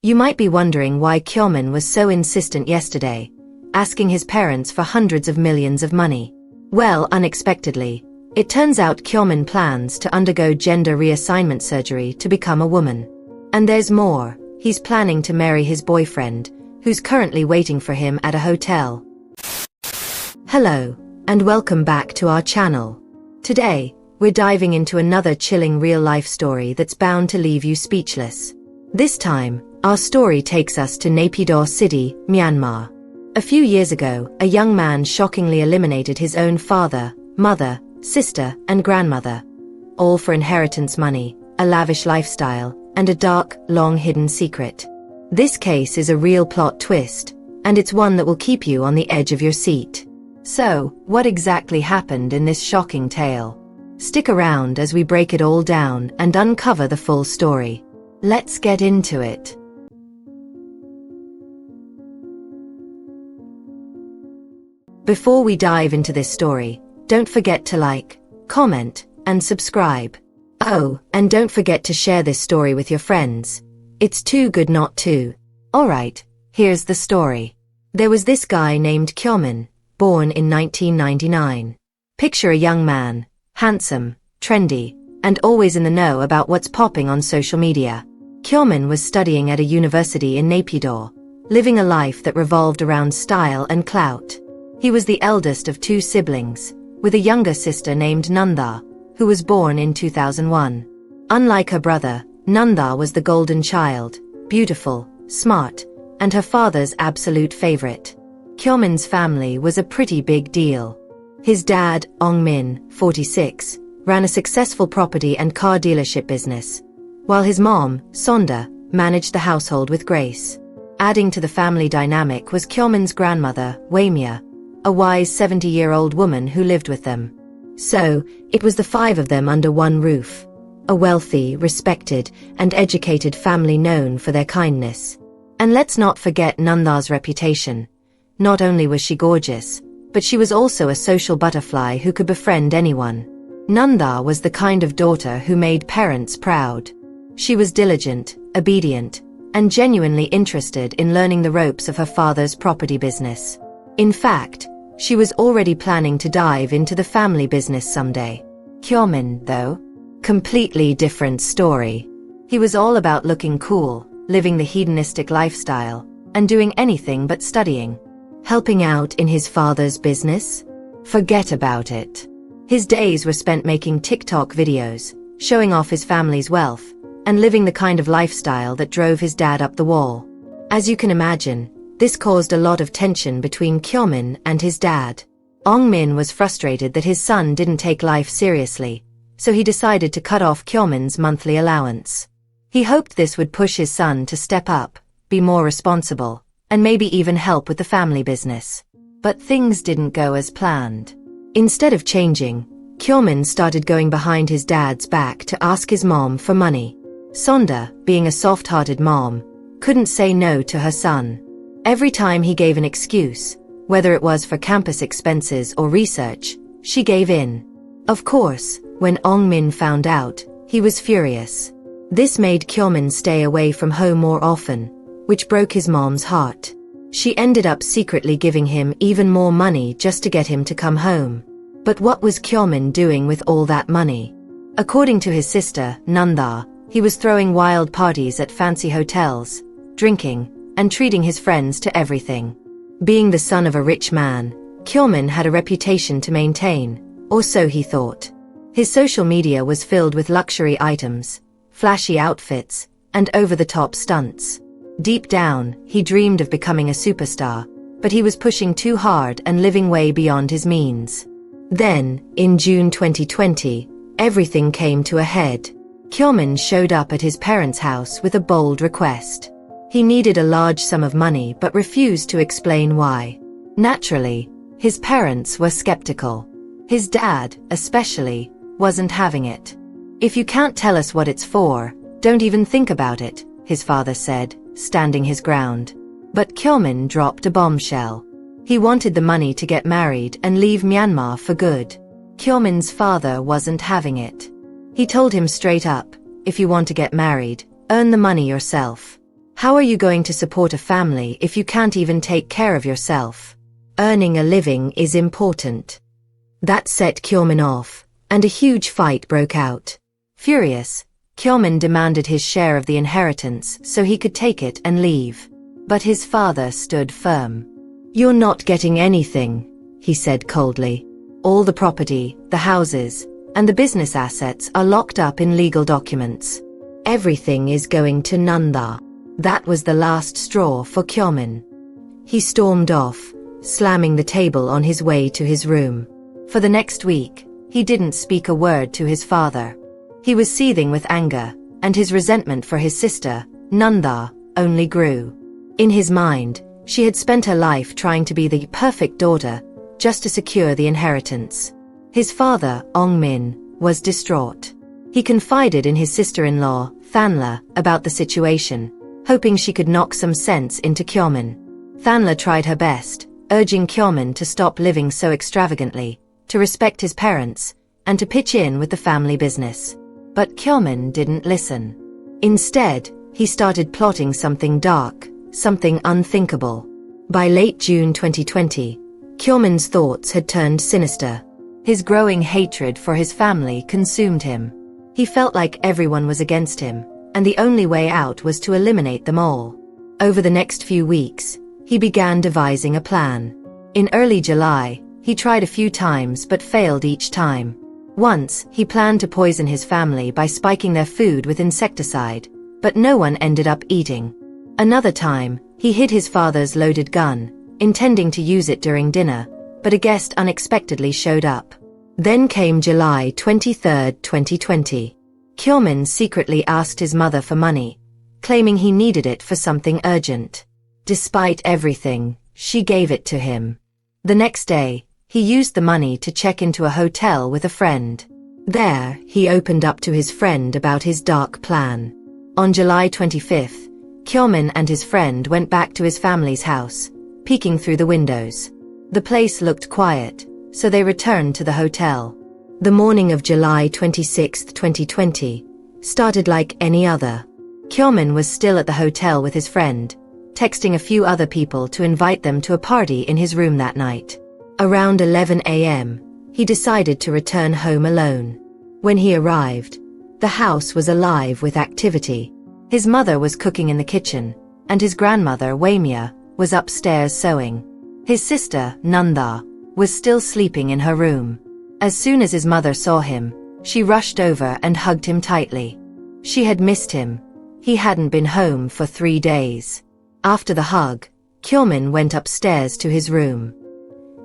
You might be wondering why Kyomin was so insistent yesterday, asking his parents for hundreds of millions of money. Well, unexpectedly, it turns out Kyomin plans to undergo gender reassignment surgery to become a woman. And there's more. He's planning to marry his boyfriend, who's currently waiting for him at a hotel. Hello, and welcome back to our channel. Today, we're diving into another chilling real-life story that's bound to leave you speechless. This time, our story takes us to Naypyidaw City, Myanmar. A few years ago, a young man shockingly eliminated his own father, mother, sister, and grandmother. All for inheritance money, a lavish lifestyle, and a dark, long-hidden secret. This case is a real plot twist, and it's one that will keep you on the edge of your seat. So, what exactly happened in this shocking tale? Stick around as we break it all down and uncover the full story. Let's get into it. Before we dive into this story, don't forget to like, comment, and subscribe. Oh, and don't forget to share this story with your friends. It's too good not to. Alright, here's the story. There was this guy named Kyomin, born in 1999. Picture a young man, handsome, trendy, and always in the know about what's popping on social media. Kyomin was studying at a university in Naypyidaw, living a life that revolved around style and clout. He was the eldest of two siblings, with a younger sister named Nanda, who was born in 2001. Unlike her brother, Nanda was the golden child, beautiful, smart, and her father's absolute favorite. Kyomin's family was a pretty big deal. His dad, Ong Min, 46, ran a successful property and car dealership business, while his mom, Sonda, managed the household with grace. Adding to the family dynamic was Kyomin's grandmother, Waimia, a wise 70-year-old woman who lived with them. So, it was the five of them under one roof. A wealthy, respected, and educated family known for their kindness. And let's not forget Nanda's reputation. Not only was she gorgeous, but she was also a social butterfly who could befriend anyone. Nanda was the kind of daughter who made parents proud. She was diligent, obedient, and genuinely interested in learning the ropes of her father's property business. In fact, she was already planning to dive into the family business someday. Kyomin, though, completely different story. He was all about looking cool, living the hedonistic lifestyle, and doing anything but studying. Helping out in his father's business? Forget about it. His days were spent making TikTok videos, showing off his family's wealth, and living the kind of lifestyle that drove his dad up the wall. As you can imagine, this caused a lot of tension between Kyomin and his dad. Ong Min was frustrated that his son didn't take life seriously, so he decided to cut off Kyomin's monthly allowance. He hoped this would push his son to step up, be more responsible, and maybe even help with the family business. But things didn't go as planned. Instead of changing, Kyomin started going behind his dad's back to ask his mom for money. Sonda, being a soft-hearted mom, couldn't say no to her son. Every time he gave an excuse, whether it was for campus expenses or research, she gave in. Of course, when Ong Min found out, he was furious. This made Kyomin stay away from home more often, which broke his mom's heart. She ended up secretly giving him even more money just to get him to come home. But what was Kyomin doing with all that money? According to his sister, Nanda, he was throwing wild parties at fancy hotels, drinking, and treating his friends to everything. Being the son of a rich man, Kyomin had a reputation to maintain, or so he thought. His social media was filled with luxury items, flashy outfits, and over-the-top stunts. Deep down, he dreamed of becoming a superstar, but he was pushing too hard and living way beyond his means. Then, in June 2020, everything came to a head. Kyomin showed up at his parents' house with a bold request. He needed a large sum of money but refused to explain why. Naturally, his parents were skeptical. His dad, especially, wasn't having it. "If you can't tell us what it's for, don't even think about it," his father said, standing his ground. But Kyomin dropped a bombshell. He wanted the money to get married and leave Myanmar for good. Kyomin's father wasn't having it. He told him straight up, "If you want to get married, earn the money yourself." How are you going to support a family if you can't even take care of yourself? Earning a living is important. That set Kyomin off, and a huge fight broke out. Furious, Kyomin demanded his share of the inheritance so he could take it and leave. But his father stood firm. "You're not getting anything," he said coldly. "All the property, the houses, and the business assets are locked up in legal documents. Everything is going to Nanda." That was the last straw for Kyomin. He stormed off, slamming the table on his way to his room. For the next week, he didn't speak a word to his father. He was seething with anger, and his resentment for his sister, Nanda, only grew. In his mind, she had spent her life trying to be the perfect daughter, just to secure the inheritance. His father, Ongmin, was distraught. He confided in his sister-in-law, Thanla, about the situation, hoping she could knock some sense into Kyomin. Thanla tried her best, urging Kyomin to stop living so extravagantly, to respect his parents, and to pitch in with the family business. But Kyomin didn't listen. Instead, he started plotting something dark, something unthinkable. By late June 2020, Kyomin's thoughts had turned sinister. His growing hatred for his family consumed him. He felt like everyone was against him, and the only way out was to eliminate them all. Over the next few weeks, he began devising a plan. In early July, he tried a few times but failed each time. Once, he planned to poison his family by spiking their food with insecticide, but no one ended up eating. Another time, he hid his father's loaded gun, intending to use it during dinner, but a guest unexpectedly showed up. Then came July 23, 2020. Kyomin secretly asked his mother for money, claiming he needed it for something urgent. Despite everything, she gave it to him. The next day, he used the money to check into a hotel with a friend. There, he opened up to his friend about his dark plan. On July 25th, Kyomin and his friend went back to his family's house, peeking through the windows. The place looked quiet, so they returned to the hotel. The morning of July 26, 2020, started like any other. Kyomin was still at the hotel with his friend, texting a few other people to invite them to a party in his room that night. Around 11 a.m., he decided to return home alone. When he arrived, the house was alive with activity. His mother was cooking in the kitchen, and his grandmother, Waimia, was upstairs sewing. His sister, Nanda, was still sleeping in her room. As soon as his mother saw him, she rushed over and hugged him tightly. She had missed him. He hadn't been home for 3 days. After the hug, Kyomin went upstairs to his room.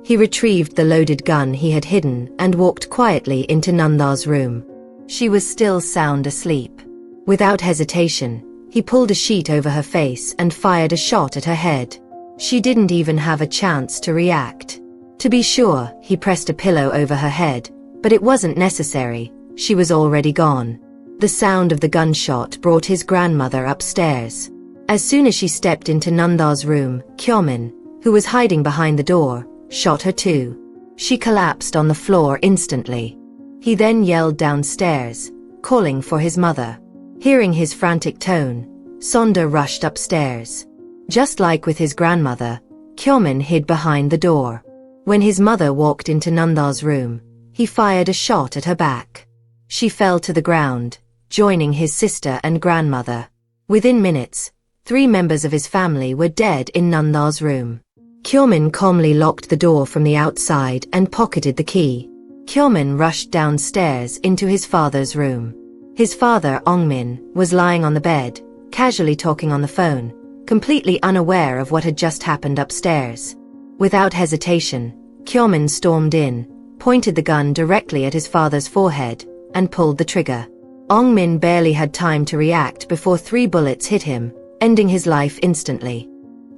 He retrieved the loaded gun he had hidden and walked quietly into Nanda's room. She was still sound asleep. Without hesitation, he pulled a sheet over her face and fired a shot at her head. She didn't even have a chance to react. To be sure, he pressed a pillow over her head, but it wasn't necessary. She was already gone. The sound of the gunshot brought his grandmother upstairs. As soon as she stepped into Nanda's room, Kyomin, who was hiding behind the door, shot her too. She collapsed on the floor instantly. He then yelled downstairs, calling for his mother. Hearing his frantic tone, Sonda rushed upstairs. Just like with his grandmother, Kyomin hid behind the door. When his mother walked into Nanda's room, he fired a shot at her back. She fell to the ground, joining his sister and grandmother. Within minutes, 3 members of his family were dead in Nanda's room. Kyomin calmly locked the door from the outside and pocketed the key. Kyomin rushed downstairs into his father's room. His father, Ongmin, was lying on the bed, casually talking on the phone, completely unaware of what had just happened upstairs. Without hesitation, Kyomin stormed in, pointed the gun directly at his father's forehead, and pulled the trigger. Ongmin barely had time to react before 3 bullets hit him, ending his life instantly.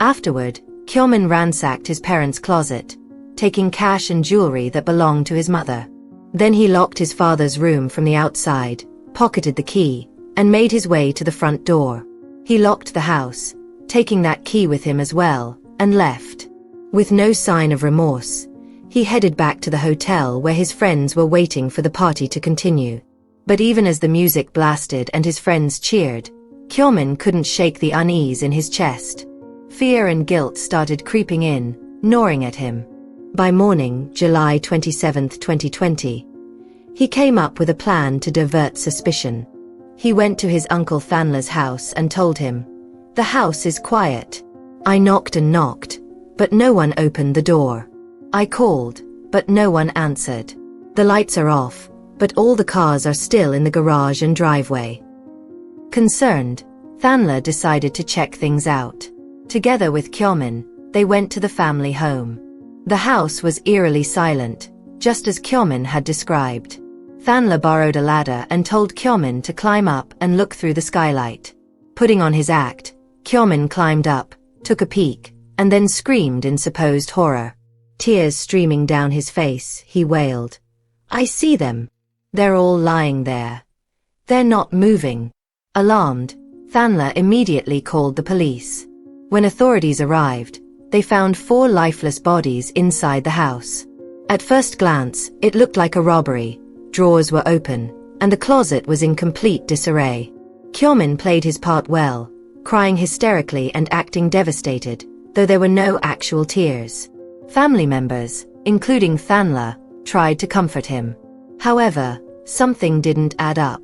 Afterward, Kyomin ransacked his parents' closet, taking cash and jewelry that belonged to his mother. Then he locked his father's room from the outside, pocketed the key, and made his way to the front door. He locked the house, taking that key with him as well, and left. With no sign of remorse, he headed back to the hotel where his friends were waiting for the party to continue. But even as the music blasted and his friends cheered, Kyomin couldn't shake the unease in his chest. Fear and guilt started creeping in, gnawing at him. By morning, July 27, 2020, he came up with a plan to divert suspicion. He went to his uncle Thanla's house and told him, "The house is quiet. I knocked and knocked, but no one opened the door. I called, but no one answered. The lights are off, but all the cars are still in the garage and driveway." Concerned, Thanla decided to check things out. Together with Kyomin, they went to the family home. The house was eerily silent, just as Kyomin had described. Thanla borrowed a ladder and told Kyomin to climb up and look through the skylight. Putting on his act, Kyomin climbed up, took a peek, and then screamed in supposed horror. Tears streaming down his face, he wailed, "I see them. They're all lying there. They're not moving." Alarmed, Thanla immediately called the police. When authorities arrived, they found 4 lifeless bodies inside the house. At first glance, it looked like a robbery. Drawers were open, and the closet was in complete disarray. Kyomin played his part well, crying hysterically and acting devastated, though there were no actual tears. Family members, including Thanla, tried to comfort him. However, something didn't add up.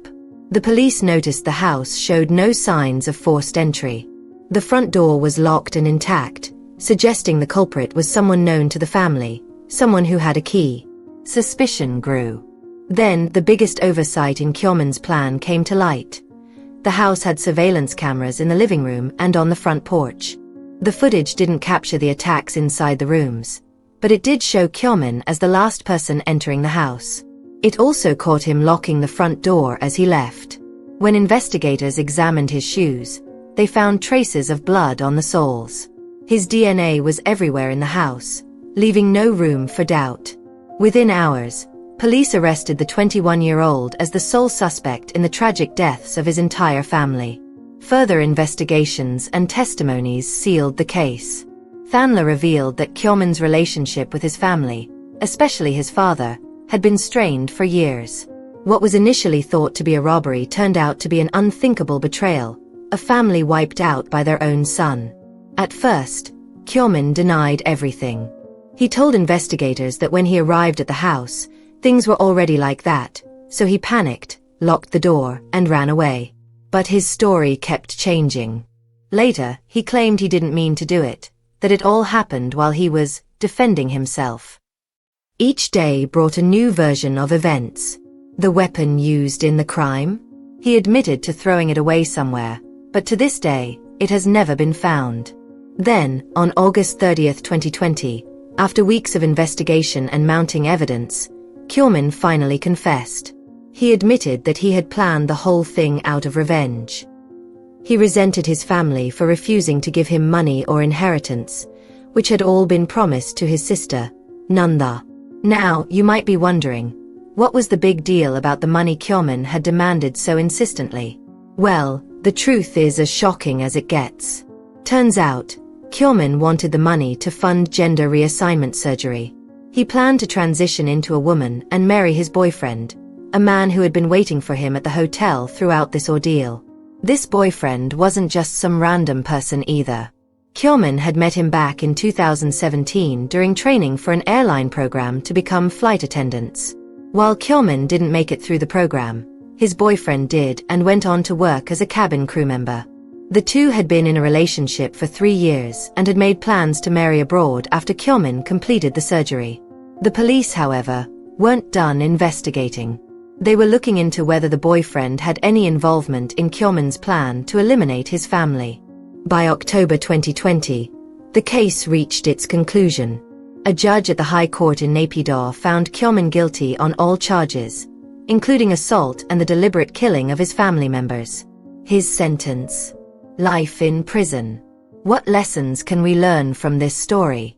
The police noticed the house showed no signs of forced entry. The front door was locked and intact, suggesting the culprit was someone known to the family, someone who had a key. Suspicion grew. Then, the biggest oversight in Kyomin's plan came to light. The house had surveillance cameras in the living room and on the front porch. The footage didn't capture the attacks inside the rooms, but it did show Kyomin as the last person entering the house. It also caught him locking the front door as he left. When investigators examined his shoes, they found traces of blood on the soles. His DNA was everywhere in the house, leaving no room for doubt. Within hours, police arrested the 21-year-old as the sole suspect in the tragic deaths of his entire family. Further investigations and testimonies sealed the case. Thanla revealed that Kyomin's relationship with his family, especially his father, had been strained for years. What was initially thought to be a robbery turned out to be an unthinkable betrayal, a family wiped out by their own son. At first, Kyomin denied everything. He told investigators that when he arrived at the house, things were already like that, so he panicked, locked the door, and ran away. But his story kept changing. Later, he claimed he didn't mean to do it, that it all happened while he was defending himself. Each day brought a new version of events. The weapon used in the crime? He admitted to throwing it away somewhere, but to this day, it has never been found. Then, on August 30, 2020, after weeks of investigation and mounting evidence, Kyomin finally confessed. He admitted that he had planned the whole thing out of revenge. He resented his family for refusing to give him money or inheritance, which had all been promised to his sister, Nanda. Now, you might be wondering, what was the big deal about the money Kyomin had demanded so insistently? Well, the truth is as shocking as it gets. Turns out, Kyomin wanted the money to fund gender reassignment surgery. He planned to transition into a woman and marry his boyfriend, a man who had been waiting for him at the hotel throughout this ordeal. This boyfriend wasn't just some random person either. Kyomin had met him back in 2017 during training for an airline program to become flight attendants. While Kyomin didn't make it through the program, his boyfriend did and went on to work as a cabin crew member. The two had been in a relationship for 3 years and had made plans to marry abroad after Kyomin completed the surgery. The police, however, weren't done investigating. They were looking into whether the boyfriend had any involvement in Kyomin's plan to eliminate his family. By October 2020, the case reached its conclusion. A judge at the High Court in Naypyidaw found Kyomin guilty on all charges, including assault and the deliberate killing of his family members. His sentence: life in prison. What lessons can we learn from this story?